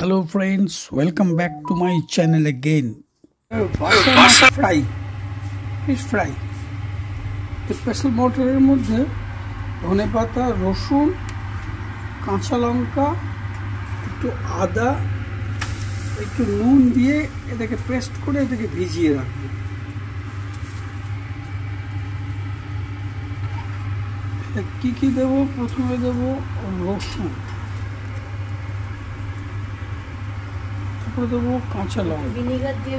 Hello friends, welcome back to my channel again. Basa fry, fish fry. Special মটরের মধ্যে ধনেপাতা, রসুন, কাঁচা লঙ্কা, একটু আদা, একটু নুন দিয়ে এটাকে পেস্ট করে এটাকে ভিজিয়ে রাখবে। কি কি দেবো? প্রথমে দেবো রসুন, তারপরে দেবো কাঁচা লঙ্কা, ভিনিগার দিয়ে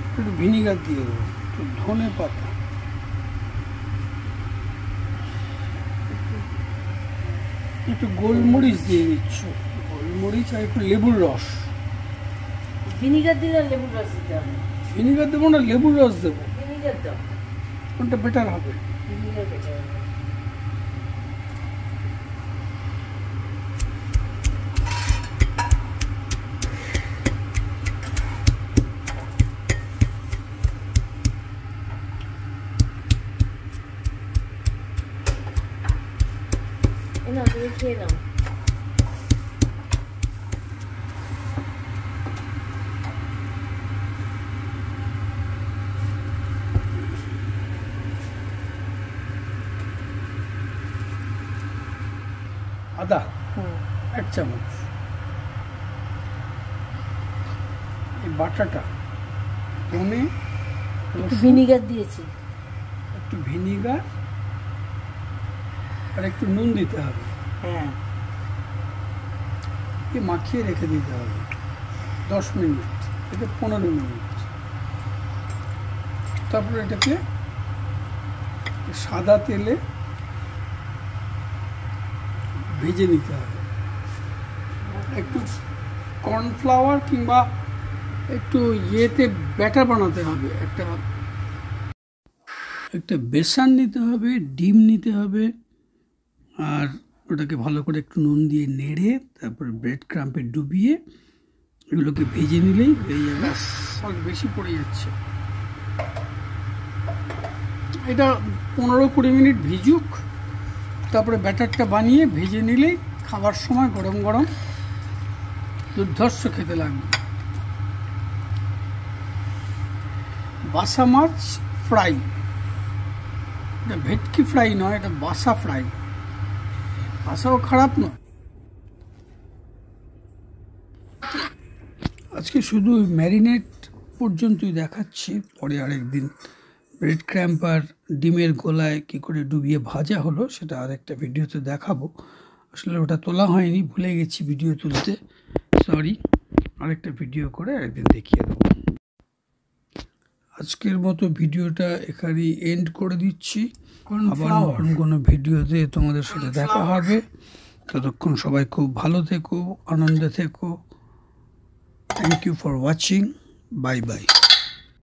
একটু ভিনিগার দিয়ে দেবো, একটু ধনে পাতা, একটু গোলমরিচ দিয়ে দিচ্ছ, গোলমরিচ আর একটু লেবুর রস। ভিনিগার দিলে লেবুর রস দিতে হবে? ভিনিগার দেবো না, লেবুর রস দেবো। ভিনিগার দাও, কোনটা বেটার হবে? ভিনিগার বেটার হবে। না তুমি খেয়ে নাও। আদা 1 চামচ, এই বাটাটা ধনে, ভিনিগার দিয়েছি, একটু ভিনিগার আর একটু নুন দিতে হবে। হ্যাঁ, মাখিয়ে রেখে দিতে হবে 10 মিনিট থেকে 15 মিনিট। তারপরে এটাকে সাদা তেলে ভেজে নিতে হবে। একটু কর্নফ্লাওয়ার কিংবা একটু ইয়েতে ব্যাটার বানাতে হবে। একটা বেসন নিতে হবে, ডিম নিতে হবে, আর ওটাকে ভালো করে একটু নুন দিয়ে নেড়ে তারপরে ব্রেড ক্রাম্পে ডুবিয়ে এগুলোকে ভেজে নিলেই হয়ে যাবে। সল্ট বেশি পড়ে যাচ্ছে। এটা 15-20 মিনিট ভিজুক, তারপরে ব্যাটারটা বানিয়ে ভেজে নিলেই খাবার সময় গরম গরম দুর্ধর্ষ খেতে লাগবে। বাসা মাছ ফ্রাই, এটা ভেটকি ফ্রাই নয়, এটা বাসা ফ্রাই। বাসাও খারাপ নয়। আজকে শুধু ম্যারিনেট পর্যন্তই দেখাচ্ছি, পরে আরেকদিন ব্রেড ক্র্যাম্প আর ডিমের গোলায় কী করে ডুবিয়ে ভাজা হলো সেটা আরেকটা ভিডিওতে দেখাবো। আসলে ওটা তোলা হয়নি, ভুলে গেছি ভিডিও তুলতে, সরি। আরেকটা ভিডিও করে আরেকদিন দেখিয়ে দেবো। আজকের মতো ভিডিওটা এখানেই এন্ড করে দিচ্ছি। আবার নতুন কোনো ভিডিওতে তোমাদের সাথে দেখা হবে। ততক্ষণ সবাই খুব ভালো থেকো, আনন্দে থেকো। Thank you for watching. Bye by.